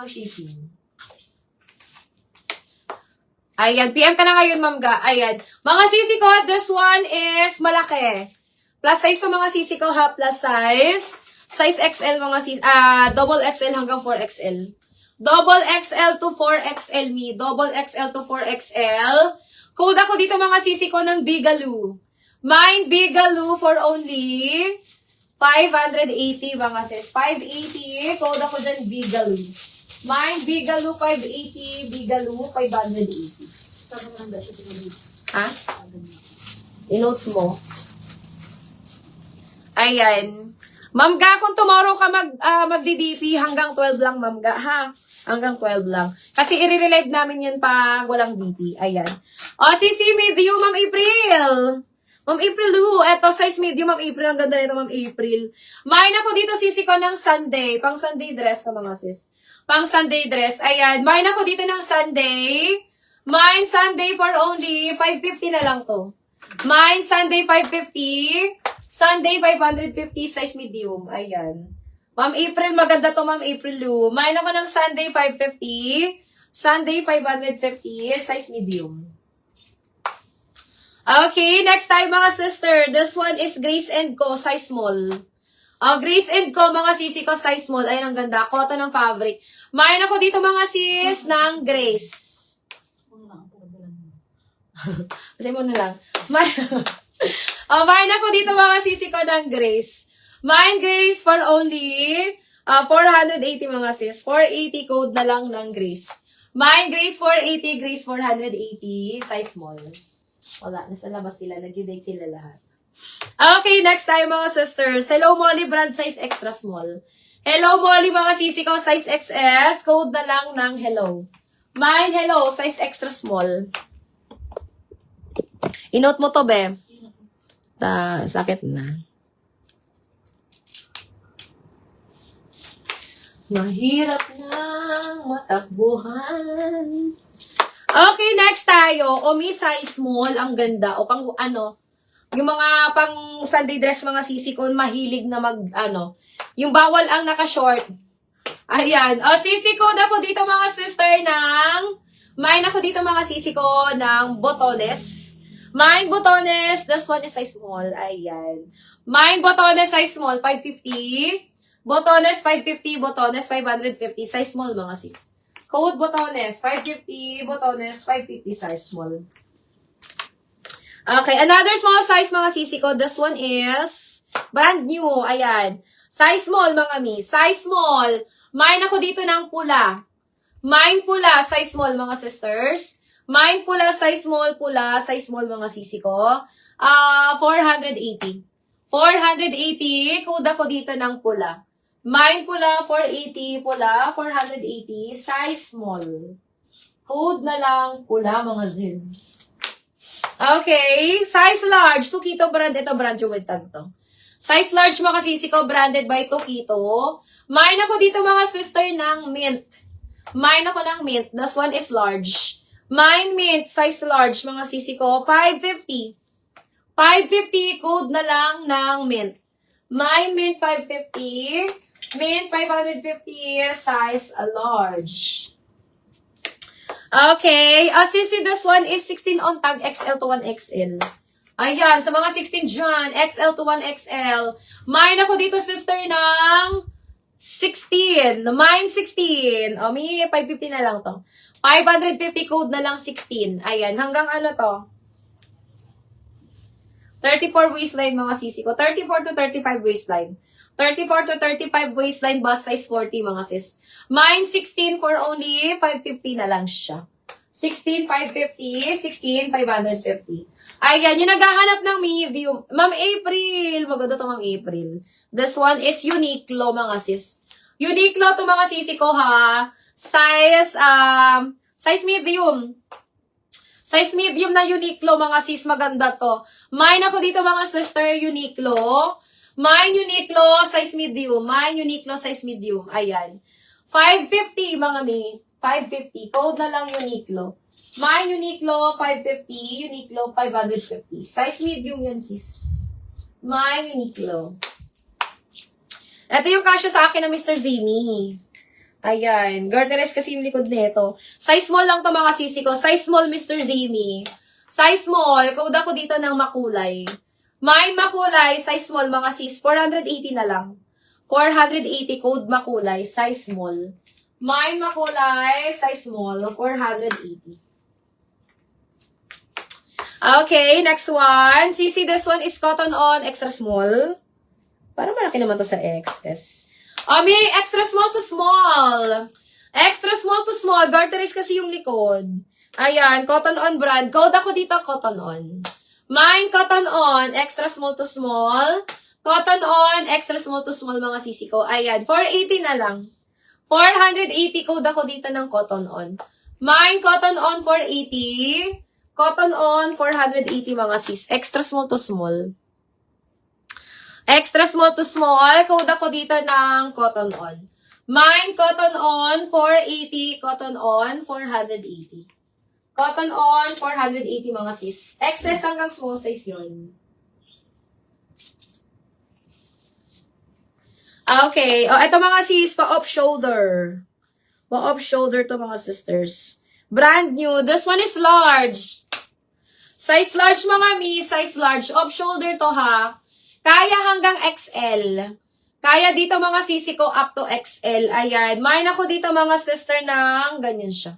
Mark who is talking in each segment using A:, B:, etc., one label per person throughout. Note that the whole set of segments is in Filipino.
A: ang shipping. Ayan, PM ka na ngayon, Ma'am Ga. Ayan. Mga sisi ko, this one is malaki. Plus size to mga sisi ko ha, plus size. Size XL mga sisi, double XL hanggang 4XL. Double XL to 4XL me. Double XL to 4XL. Code ako dito mga sisi ko ng Bigaloo. Mine Bigaloo for only 580 mga sis. 580. Code ako dyan Bigaloo. Mine Bigaloo 580. Bigaloo 580. Ha? I-note mo. Ayan. Ma'am Ga, kung tomorrow ka magdi-DP, hanggang 12 lang, Ma'am Ga, ha? Hanggang 12 lang. Kasi i-relive namin yun pag walang DP. Ayan. O, sisi medium, Ma'am April. Ma'am April, eto, size medium, Ma'am April. Ang ganda nito, Ma'am April. Main ako dito, sisi ko ng Sunday. Pang Sunday dress ka, mga sis. Pang Sunday dress. Ayan. Main ako dito ng Sunday. Mine Sunday for only 550 na lang to. Mine Sunday 550. Sunday 550 size medium. Ayan. Ma'am April, maganda to Ma'am April Lu. Mine ako ng Sunday 550. Sunday 550 size medium. Okay, next time mga sister. This one is Grace & Co. size small. Grace & Co. mga sisi ko size small. Ayan, ang ganda. Cotton ng fabric. Mine ako dito mga sis ng Grace. Kasi mo na lang. Mine ako dito mga sisi ko ng Grace. Mine Grace for only 480 mga sis. 480 code na lang ng Grace. Mine Grace 480, Grace 480, size small. Wala, nasa labas sila. Nag-date sila lahat. Okay, next tayo mga sisters. Hello Molly brand size extra small. Hello Molly mga sisi ko size XS. Code na lang ng hello. Mine hello size extra small. I-note mo to, be. Sakit na. Mahirap nang matakbuhan. Okay, next tayo. Omi size small. Ang ganda. O pang, yung mga pang Sunday dress, mga sisi ko, mahilig na yung bawal ang naka-short. Ayan. O, sisi ko na ko dito, mga sister, mine ako dito, mga sisi ko, ng botones. Mine botones, this one is size small. Ayan. Mine botones, size small, 550. Botones, 550. Botones, 550. Size small, mga sis. Code botones, 550. Botones, 550. Size small. Okay, another small size, mga sisi ko. This one is brand new. Ayan. Size small, mga mi. Size small. Mine ako dito ng pula. Mine pula, size small, mga sisters. Mine pula, size small, mga sisi ko. 480. 480, code ako dito ng pula. Mine pula, 480, pula, 480, size small. Code na lang pula, mga ziz. Okay, size large, Tukito brand. Ito brand yung with tag to. Size large, mga sisi ko, branded by Tukito. Mine ako dito, mga sister, ng mint. Mine ako ng mint. This one is large. Mine mint, size large, mga sisi ko, 550. 550, code na lang ng mint. Mine mint, 550. Mint, 550, size large. Okay, sisi, this one is 16 on tag, XL to 1XL. Ayan, sa mga 16 dyan, XL to 1XL. Mine ako dito, sister, ng 16. Mine 16. May 550 na lang to. 550 code na lang 16. Ayan, hanggang to? 34 waistline, mga sisi ko. 34 to 35 waistline. 34 to 35 waistline, bust size 40, mga sis. Mine 16 for only 550 na lang siya. 16, 550. 16, 550. Ayan, yung naghahanap ng medium. Ma'am April. Maganda to, Ma'am April. This one is Uniqlo, mga sis. Uniqlo to, mga sisi ko, ha. Size medium. Size medium na Uniqlo, mga sis, maganda to. Mine ako dito, mga sister, Uniqlo. Mine Uniqlo, size medium. Mine Uniqlo, size medium. Ayan. 550, mga mi. 550. Code na lang Uniqlo. Mine Uniqlo, 550. Uniqlo, 550. Size medium yan, sis. Mine Uniqlo. Ito yung kasya sa akin ng Mr. Zimi. Ayan. Garteres kasi yung likod nito. Size small lang to mga sisi ko. Size small, Mr. Zimi. Size small. Code ako dito ng makulay. Mine makulay. Size small mga sis. 480 na lang. 480 code makulay. Size small. Mine makulay. Size small. 480. Okay, next one. Sisi, this one is cotton on. Extra small. Parang malaki naman to sa XS. May extra small to small. Extra small to small. Garteris kasi yung likod. Ayan, cotton on brand. Code ako dito, cotton on. Mine, cotton on. Extra small to small. Cotton on. Extra small to small mga sisi ko. Ayan, 480 na lang. 480 code ako dito ng cotton on. Mine, cotton on, 480. Cotton on, 480 mga sis. Extra small to small. Extra small to small. Code ako dito ng cotton on. Mine, cotton on, 480. Cotton on, 480. Cotton on, 480 mga sis. Excess hanggang small size yun. Okay. O, eto mga sis, pa-off shoulder. Pa-off shoulder to mga sisters. Brand new. This one is large. Size large mga mi. Size large. Off shoulder to ha. Kaya hanggang XL. Kaya dito mga sisi ko up to XL. Ayan. Mine ako dito mga sister ng ganyan siya.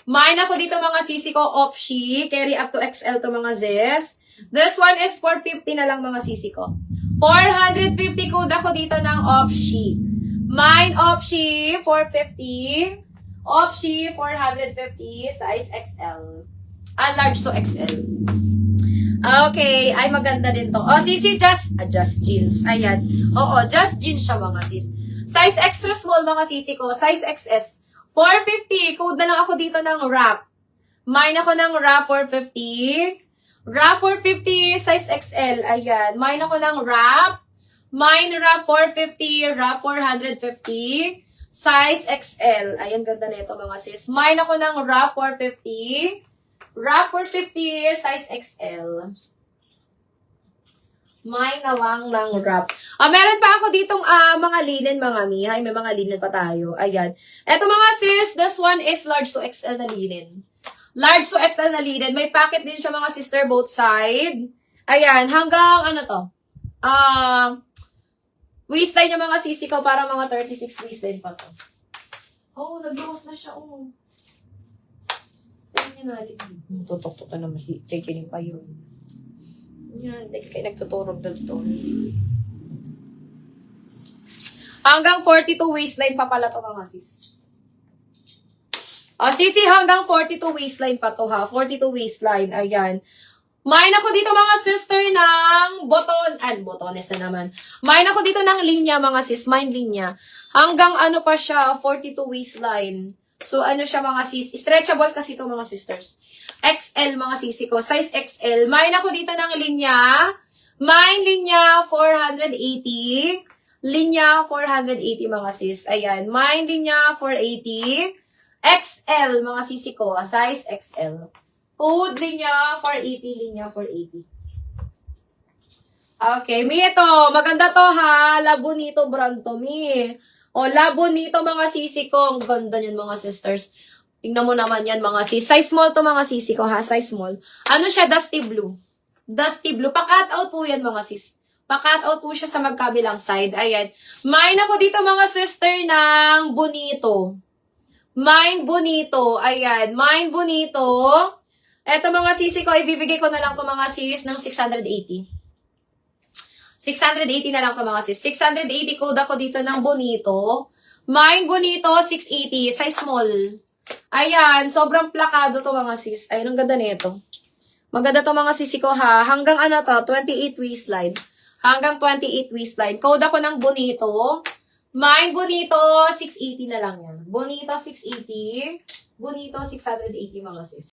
A: Mine ako dito mga sisi ko off she. Carry up to XL to mga sis. This one is 450 na lang mga sisi ko. 450 code ako dito ng off she. Mine off she 450. Off she 450. Size XL. Large to XL. Okay, ay maganda din to. Sisi, just jeans. Ayan. Oo, just jeans siya mga sis. Size extra small mga sisi ko. Size XS. 450. Code na lang ako dito ng wrap. Mine ako ng wrap 450. Wrap 450. Size XL. Ayan. Mine ako ng wrap. Mine wrap 450. Wrap 450. Size XL. Ayan, ganda nito mga sis. Mine ako ng wrap 450. Wrap 450, size XL. Mine na lang ng wrap. Meron pa ako ditong mga linen, mga mi. Ay, may mga linen pa tayo. Ayan. Eto mga sis, this one is large to XL na linen. Large to XL na linen. May packet din siya mga sister both side. Ayan, hanggang ano to? Waistline niya mga sisi ko, para mga 36 waistline pa to. Oh, nag-loss na siya, oh. Saan niya nalit? Tutok-tutok naman si Chechening pa yun. Yan, dahil kayo nagtuturog dito. Hanggang 42 waistline pa pala to mga sis. Sisi, hanggang 42 waistline pa to ha. 42 waistline, ayan. Mine ako dito mga sister ng botones na naman. Mine ako dito ng linya mga sis, mine linya. Hanggang ano pa siya, 42 waistline. So, ano siya mga sis? Stretchable kasi ito mga sisters. XL mga sisi ko. Size XL. Mine ako dito ng linya. Mine linya 480. Linya 480 mga sis. Ayan. Mine linya 480. XL mga sisi ko. Size XL. Code linya 480. Linya 480. Okay. Mi ito. Maganda to ha. Labonito brand to mi. Labonito mga sisi ko. Ang ganda yun mga sisters. Tingnan mo naman yan mga sis. Size small to mga sisi ko ha. Size small. Ano siya? Dusty blue. Dusty blue. Pa-cut out po yan mga sis. Pa-cut out po siya sa magkabilang side. Ayan. Mine ako dito mga sister ng bonito. Mine bonito. Ayan. Mine bonito. Eto mga sisi ko. Ibibigay ko na lang to mga sis ng 680. 680 na lang to mga sis. 680 code ako dito ng bonito. Mine bonito, 680. Size small. Ayan. Sobrang plakado to mga sis. Ayun, ang ganda nito. Maganda to mga sisi ko ha. Hanggang ano to? 28 waistline. Hanggang 28 waistline. Code ako ng bonito. Mine bonito, 680 na lang yan. Bonito, 680. Bonito, 680 mga sis.